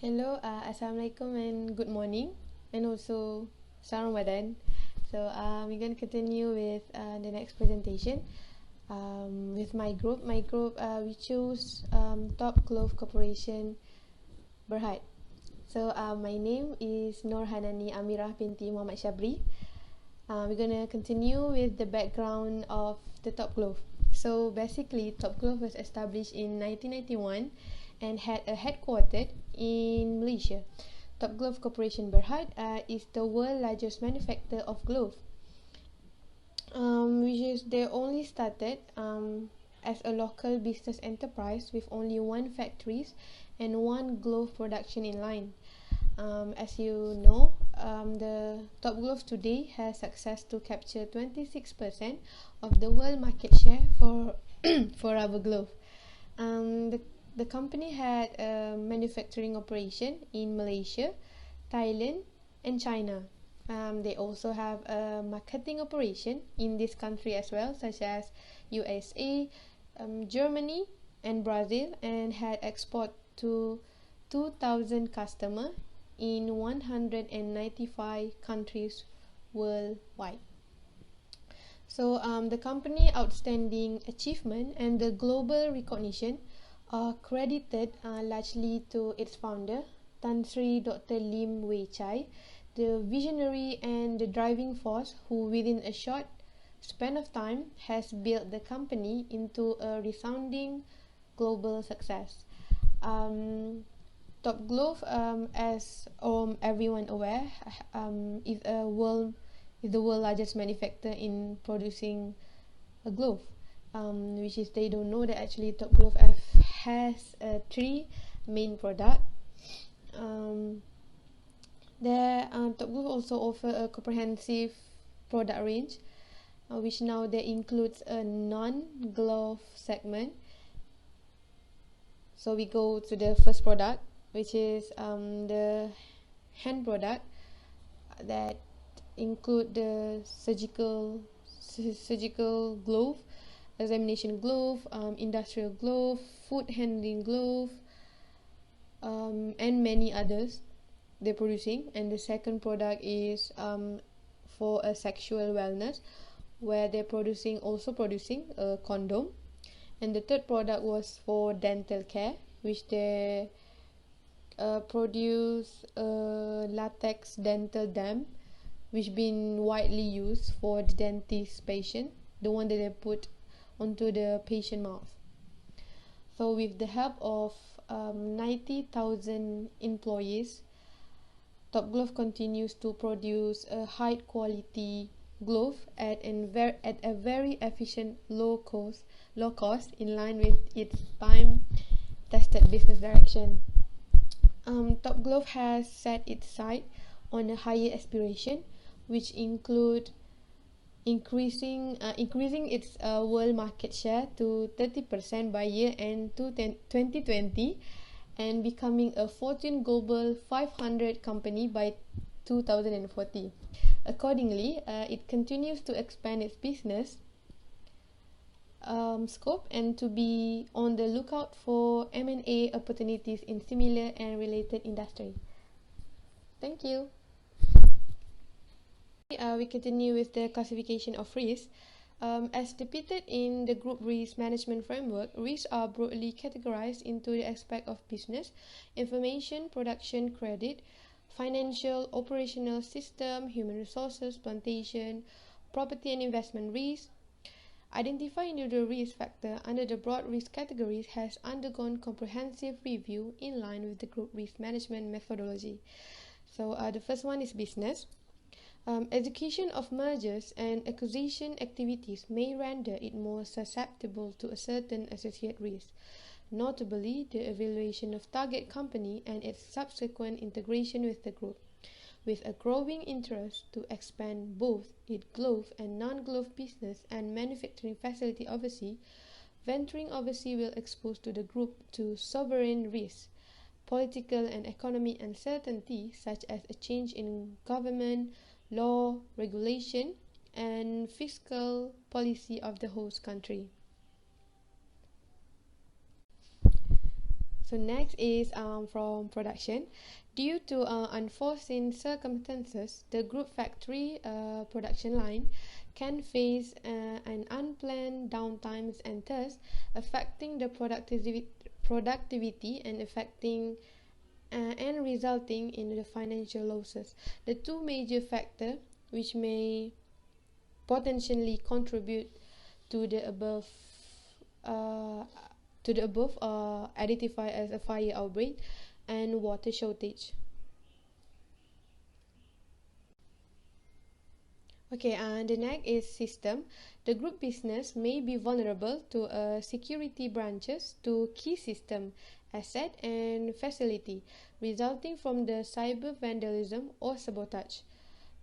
Hello, Assalamualaikum and good morning, and also Salam Ramadan. So we're going to continue with the next presentation with my group. We chose Top Glove Corporation Berhad. So my name is Nur Hanani Amirah binti Muhammad Syabri. We're going to continue with the background of the Top Glove. So basically, Top Glove was established in 1991 and had a headquartered in Malaysia. Top Glove Corporation Berhad is the world's largest manufacturer of glove, which is they only started as a local business enterprise with only one factory and one glove production in line. As you know, the Top Glove today has success to capture 26% of the world market share for for rubber glove. The company had a manufacturing operation in Malaysia, Thailand, and China. They also have a marketing operation in this country as well, such as USA, Germany, and Brazil, and had export to 2,000 customers in 195 countries worldwide. So the company outstanding achievement and the global recognition are credited largely to its founder, Tan Sri Dr. Lim Wei Chai, the visionary and the driving force who within a short span of time has built the company into a resounding global success. Top Glove, as everyone aware, is the world's largest manufacturer in producing a glove. Which is they don't know that actually Top Glove has three main product. Top Glove also offer a comprehensive product range, which now there includes a non-glove segment. So we go to the first product, which is the hand product that include the surgical glove, examination glove, industrial glove, food handling glove, and many others they're producing. And the second product is for a sexual wellness, where they're producing a condom. And the third product was for dental care, which they produce a latex dental dam, which been widely used for the dentist patient, the one that they put onto the patient mouth. So with the help of 90,000 employees, Top Glove continues to produce a high quality glove at a very efficient low cost in line with its time tested business direction. Top Glove has set its sight on a higher aspiration, which include increasing its world market share to 30% by year end 2020, and becoming a Fortune Global 500 company by 2040. Accordingly, it continues to expand its business scope and to be on the lookout for M&A opportunities in similar and related industry. Thank you. We continue with the classification of risks. As depicted in the group risk management framework, risks are broadly categorized into the aspect of business, information, production, credit, financial, operational, system, human resources, plantation, property and investment risk. Identifying individual risk factor under the broad risk categories has undergone comprehensive review in line with the group risk management methodology. So the first one is business. Execution of mergers and acquisition activities may render it more susceptible to a certain associated risk, notably the evaluation of target company and its subsequent integration with the group. With a growing interest to expand both its glove and non-glove business and manufacturing facility overseas, venturing overseas will expose to the group to sovereign risks, political and economic uncertainty such as a change in government, law, regulation, and fiscal policy of the host country. So next is from production. Due to unforeseen circumstances, the group factory production line can face an unplanned downtimes and thus affecting the productivity and affecting and resulting in the financial losses. The two major factors which may potentially contribute to the above uh, identified as a fire outbreak and water shortage. Okay, and the next is system. The group business may be vulnerable to security branches to key system, asset, and facility, resulting from the cyber vandalism or sabotage.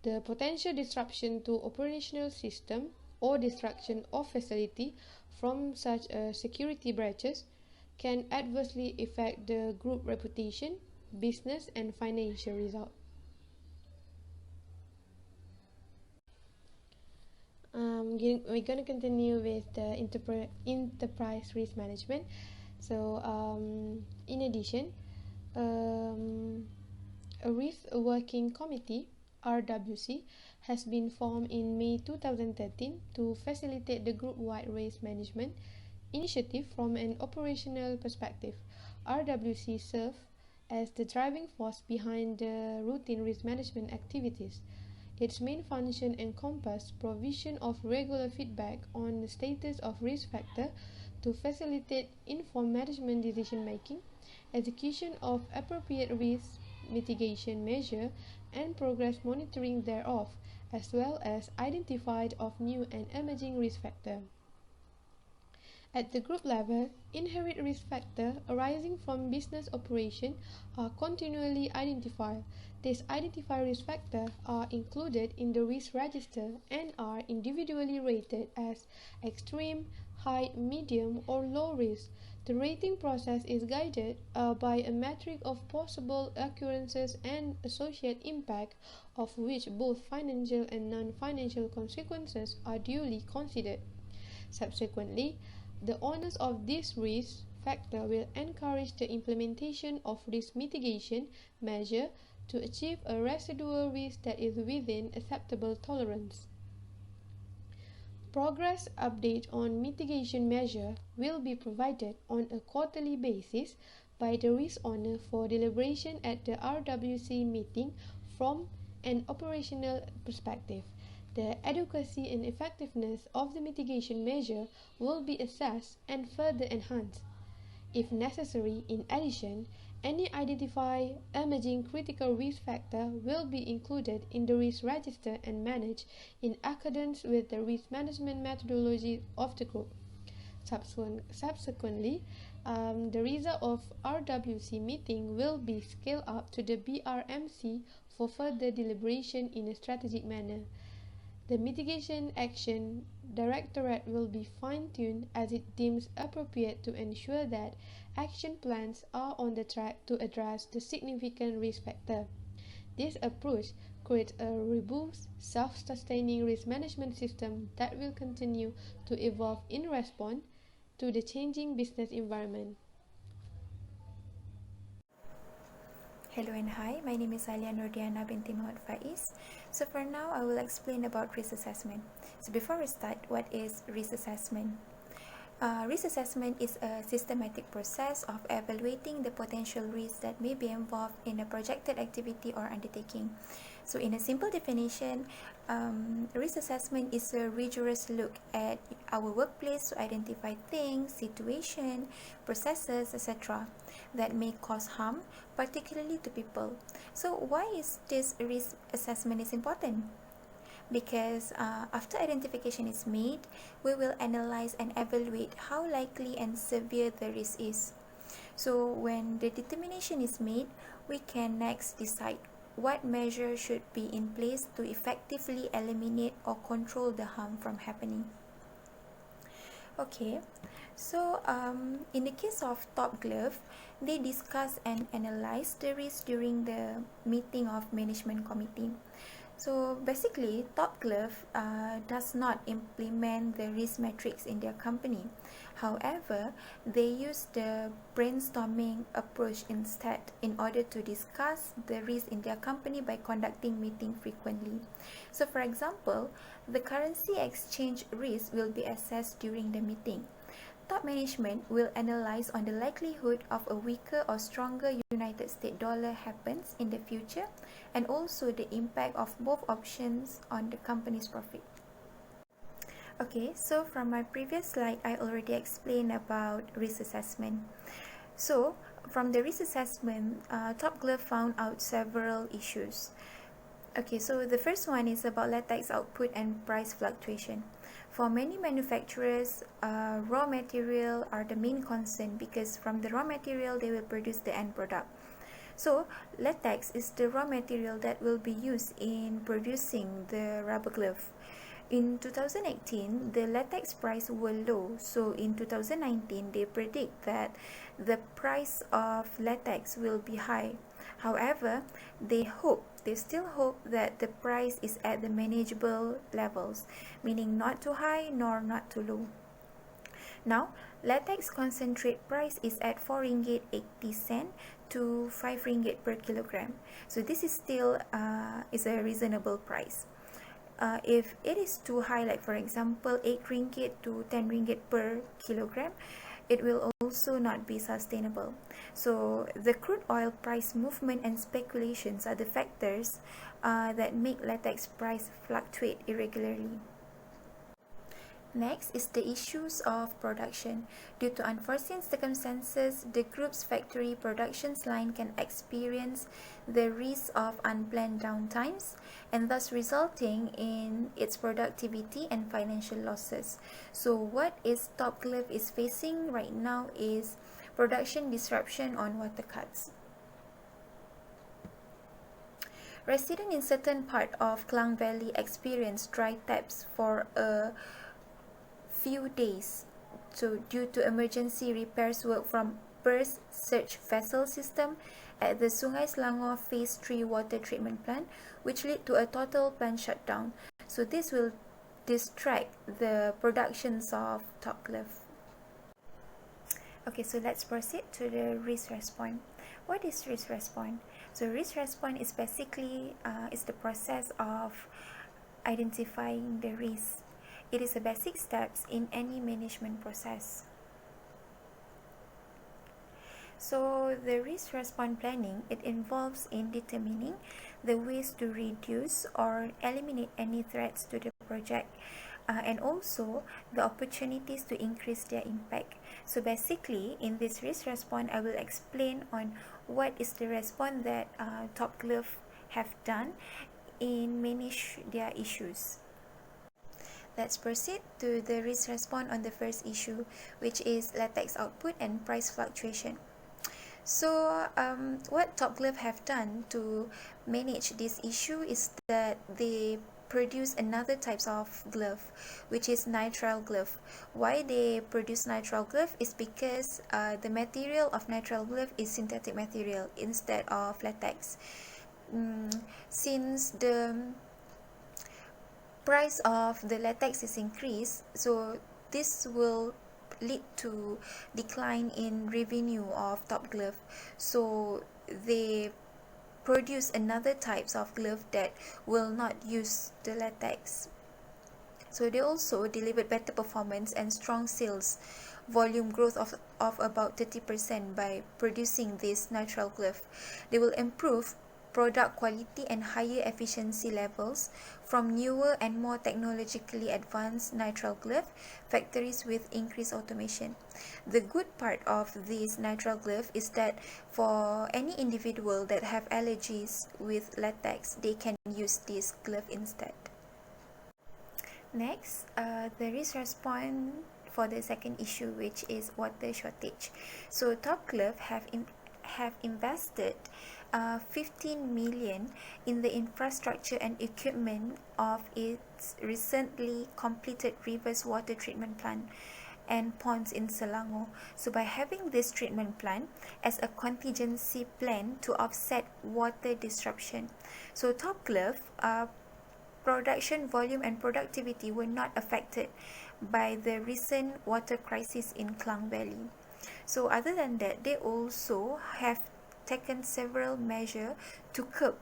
The potential disruption to operational system or destruction of facility from such security breaches can adversely affect the group reputation, business, and financial result. We're going to continue with the enterprise risk management. So, in addition, um, a risk working committee (RWC) has been formed in May 2013 to facilitate the group-wide risk management initiative from an operational perspective. RWC serves as the driving force behind the routine risk management activities. Its main function encompasses provision of regular feedback on the status of risk factor to facilitate informed management decision making, execution of appropriate risk mitigation measure, and progress monitoring thereof, as well as identified of new and emerging risk factors. At the group level, inherent risk factors arising from business operation are continually identified. These identified risk factors are included in the risk register and are individually rated as extreme, high, medium, or low risk. The rating process is guided by a metric of possible occurrences and associated impact, of which both financial and non-financial consequences are duly considered. Subsequently, the owners of this risk factor will encourage the implementation of risk mitigation measures to achieve a residual risk that is within acceptable tolerance. Progress update on mitigation measure will be provided on a quarterly basis by the risk owner for deliberation at the RWC meeting from an operational perspective. The adequacy and effectiveness of the mitigation measure will be assessed and further enhanced. If necessary, in addition, any identified emerging critical risk factor will be included in the risk register and managed in accordance with the risk management methodology of the group. Subsequently, the result of RWC meeting will be scaled up to the BRMC for further deliberation in a strategic manner. The Mitigation Action Directorate will be fine-tuned as it deems appropriate to ensure that action plans are on the track to address the significant risk factor. This approach creates a robust, self-sustaining risk management system that will continue to evolve in response to the changing business environment. Hello and hi, my name is Alia Nurdiana binti Muhammad Faiz. So for now, I will explain about risk assessment. So before we start, what is risk assessment? Risk assessment is a systematic process of evaluating the potential risks that may be involved in a projected activity or undertaking. So in a simple definition, risk assessment is a rigorous look at our workplace to identify things, situations, processes, etc. that may cause harm, particularly to people. So why is this risk assessment is important? Because after identification is made, we will analyze and evaluate how likely and severe the risk is. So when the determination is made, we can next decide what measure should be in place to effectively eliminate or control the harm from happening. Okay, so in the case of Top Glove, they discuss and analyze the risk during the meeting of management committee. So basically, Top Glove does not implement the risk matrix in their company. However, they use the brainstorming approach instead in order to discuss the risk in their company by conducting meetings frequently. So for example, the currency exchange risk will be assessed during the meeting. Top management will analyze on the likelihood of a weaker or stronger United States dollar happens in the future, and also the impact of both options on the company's profit. Okay, so from my previous slide, I already explained about risk assessment. So from the risk assessment, Top Glove found out several issues. Okay, so the first one is about latex output and price fluctuation. For many manufacturers, raw material are the main concern because from the raw material they will produce the end product. So latex is the raw material that will be used in producing the rubber glove. In 2018, the latex price were low, so in 2019 they predict that the price of latex will be high. However, they still hope that the price is at the manageable levels, meaning not too high nor not too low. Now, latex concentrate price is at 4 ringgit 80 cent to 5 ringgit per kilogram. So this is still is a reasonable price. If it is too high, like for example 8 ringgit to 10 ringgit per kilogram, it will also not be sustainable. So the crude oil price movement and speculations are the factors that make latex price fluctuate irregularly. Next is the issues of production. Due to unforeseen circumstances, the group's factory productions line can experience the risk of unplanned downtimes, and thus resulting in its productivity and financial losses. So what is Top Glove is facing right now is production disruption on water cuts. Residents in certain part of Klang Valley experienced dry taps for a few days, so due to emergency repairs work from burst surge vessel system at the Sungai Selangor Phase 3 water treatment plant, which led to a total plant shutdown. So this will distract the productions of Top Glove. Okay, so let's proceed to the risk response. What is risk response? So risk response is basically is the process of identifying the risk. It is a basic steps in any management process. So the risk response planning, it involves in determining the ways to reduce or eliminate any threats to the project, and also the opportunities to increase their impact. So basically in this risk response, I will explain on what is the response that Top Glove have done in manage their issues. Let's proceed to the risk response on the first issue, which is latex output and price fluctuation. So what Top Glove have done to manage this issue is that they produce another types of glove, which is nitrile glove. Why they produce nitrile glove is because the material of nitrile glove is synthetic material instead of latex. Since the price of the latex is increased, so this will lead to decline in revenue of Top Glove. So they produce another types of glove that will not use the latex. So they also delivered better performance and strong sales volume growth of about 30% by producing this nitrile glove. They will improve product quality and higher efficiency levels from newer and more technologically advanced nitrile glove factories with increased automation. The good part of this nitrile glove is that for any individual that have allergies with latex, they can use this glove instead. Next, the risk response for the second issue, which is water shortage. So Top Glove have invested 15 million in the infrastructure and equipment of its recently completed reverse water treatment plant and ponds in Selangor. So by having this treatment plant as a contingency plan to offset water disruption, so Top Glove production volume and productivity were not affected by the recent water crisis in Klang Valley. So other than that, they also have taken several measures to curb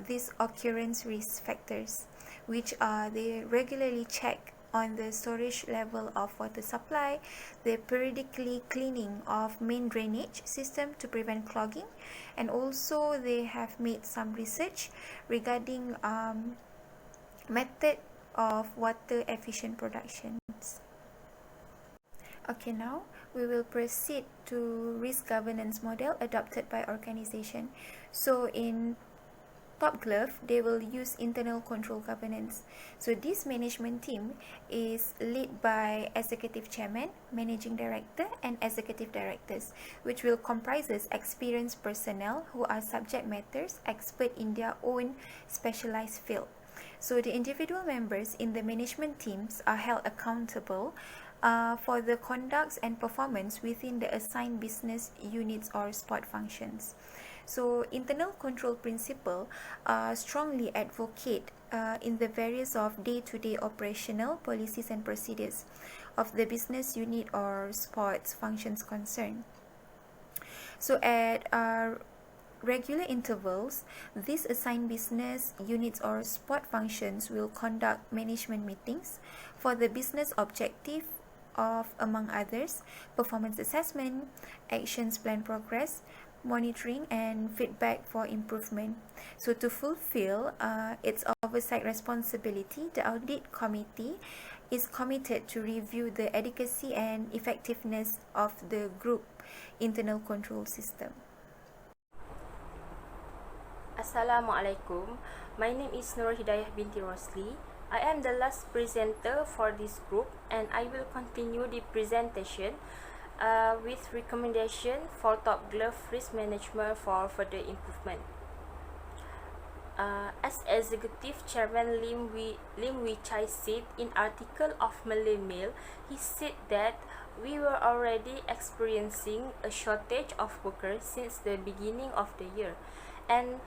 these occurrence risk factors, which are they regularly check on the storage level of water supply, the periodically cleaning of main drainage system to prevent clogging, and also they have made some research regarding method of water efficient productions. Okay, now we will proceed to risk governance model adopted by organization. So in Top Glove, they will use internal control governance. So this management team is led by executive chairman, managing director, and executive directors, which will comprises experienced personnel who are subject matters expert in their own specialized field. So the individual members in the management teams are held accountable for the conducts and performance within the assigned business units or support functions. So internal control principle strongly advocate in the various of day-to-day operational policies and procedures of the business unit or sports functions concerned. So at regular intervals, these assigned business units or support functions will conduct management meetings for the business objective of, among others, performance assessment, actions plan progress, monitoring, and feedback for improvement. So to fulfill its oversight responsibility, the audit committee is committed to review the adequacy and effectiveness of the group internal control system. Assalamualaikum. My name is Nur Hidayah binti Rosli. I am the last presenter for this group, and I will continue the presentation with recommendation for Top Glove risk management for further improvement. As Executive Chairman Lim Wee Chai said in article of Malay Mail, he said that we were already experiencing a shortage of workers since the beginning of the year, and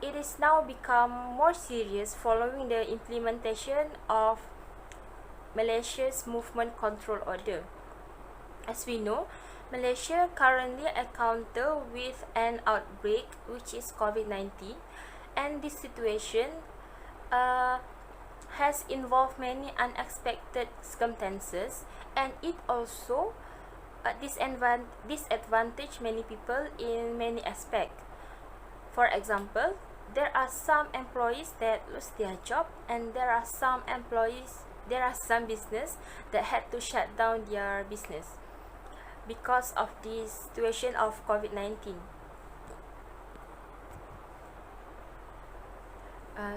it is now become more serious following the implementation of Malaysia's movement control order. As we know, Malaysia currently encounter with an outbreak which is COVID-19, and this situation has involved many unexpected circumstances, and it also disadvantage many people in many aspects. For example, there are some employees that lose their job, and there are some business that had to shut down their business because of this situation of COVID-19.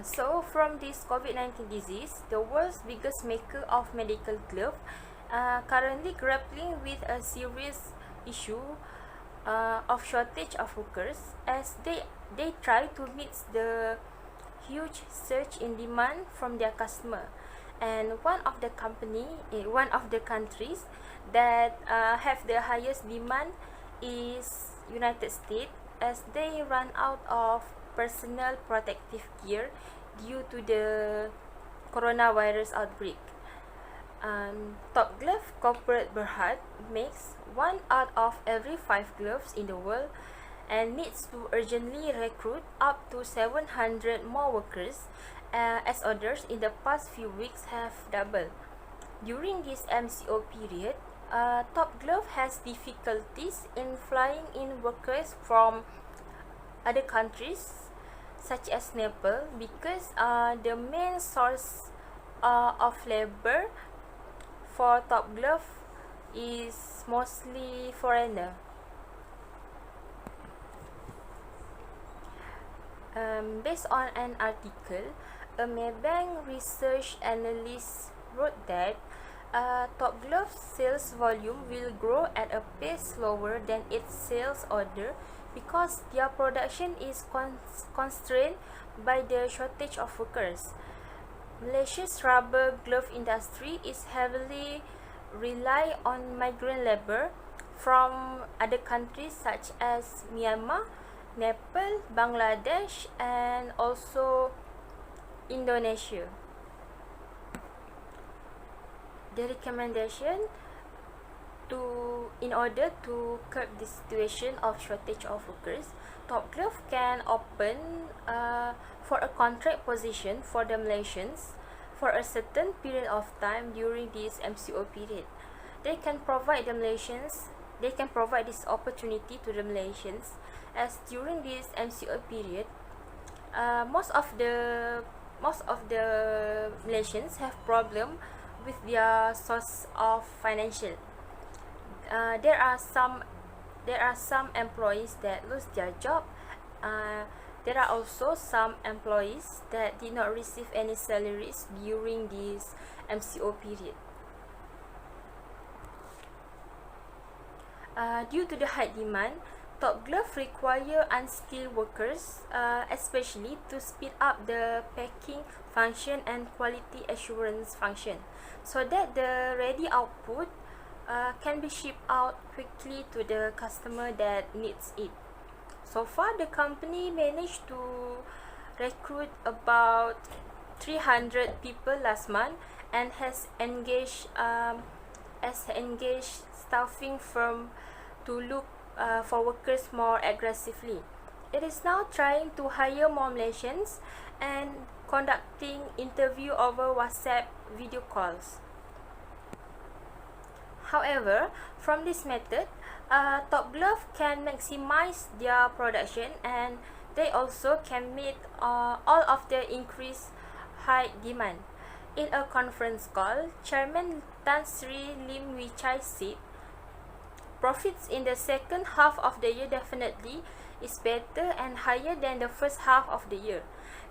So from this COVID-19 disease, the world's biggest maker of medical gloves currently grappling with a serious issue of shortage of workers, as they try to meet the huge surge in demand from their customer. And one of the countries that have the highest demand is United States, as they run out of personal protective gear due to the coronavirus outbreak. Top Glove Corporate Berhad makes 1 out of every 5 gloves in the world and needs to urgently recruit up to 700 more workers, as orders in the past few weeks have doubled. During this MCO period, Top Glove has difficulties in flying in workers from other countries such as Nepal, because the main source of labor for Top Glove is mostly foreigner. Based on an article, a Maybank research analyst wrote that Top Glove's sales volume will grow at a pace slower than its sales order because their production is constrained by the shortage of workers. Malaysia's rubber glove industry is heavily rely on migrant labor from other countries such as Myanmar, Nepal, Bangladesh, and also Indonesia. the recommendation in order to curb the situation of shortage of workers, Top Glove can open for a contract position for the Malaysians for a certain period of time during this MCO period. They can provide this opportunity to the Malaysians, as during this MCO period, most of the Malaysians have problem with their source of financial. There are some employees that lose their job. There are also some employees that did not receive any salaries during this MCO period. Due to the high demand, Top Glove require unskilled workers, especially to speed up the packing function and quality assurance function, so that the ready output can be shipped out quickly to the customer that needs it. So far, the company managed to recruit about 300 people last month and has engaged staffing firm to look for workers more aggressively. It is now trying to hire more Malaysians and conducting interview over WhatsApp video calls. However, from this method, Top Glove can maximize their production, and they also can meet all of the increased high demand. In a conference call, Chairman Tan Sri Lim Wee Chai said, "Profits in the second half of the year definitely is better and higher than the first half of the year.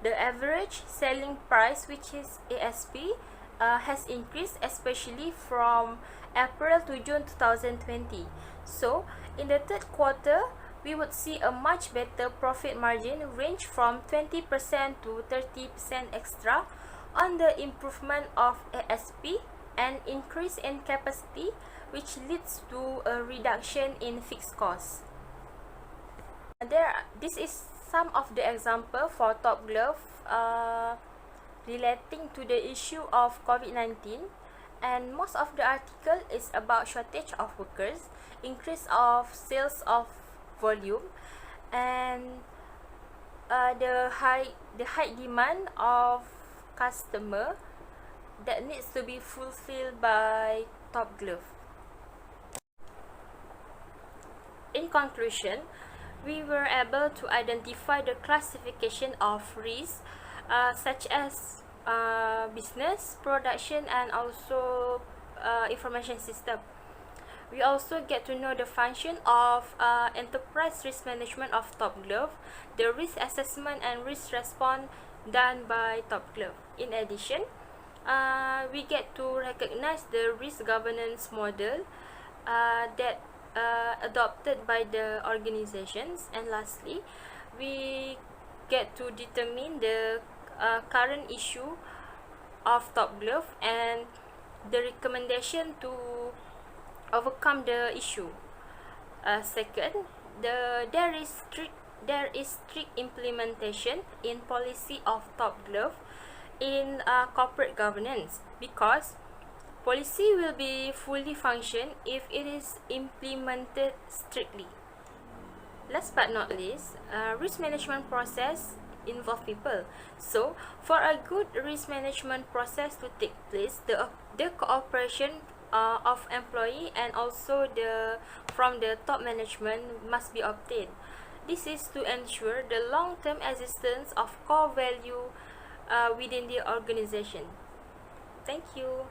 The average selling price, which is ASP, has increased, especially from April to June 2020. So, in the third quarter, we would see a much better profit margin, range from 20% to 30% extra on the improvement of ASP and increase in capacity, which leads to a reduction in fixed costs." This is some of the example for Top Glove relating to the issue of COVID-19, and most of the article is about shortage of workers, increase of sales of volume, and the high demand of customer that needs to be fulfilled by Top Glove. In conclusion, we were able to identify the classification of risks such as business, production, and also information system. We also get to know the function of enterprise risk management of Top Glove, the risk assessment and risk response done by Top Glove. In addition, we get to recognize the risk governance model that adopted by the organizations, and lastly, we get to determine the current issue of Top Glove and the recommendation to overcome the issue. Second, there is strict implementation in policy of Top Glove in corporate governance, because policy will be fully function if it is implemented strictly. Last but not least, risk management process involve people. So, for a good risk management process to take place, the cooperation of employee and also from the top management must be obtained. This is to ensure the long-term existence of core value within the organization. Thank you.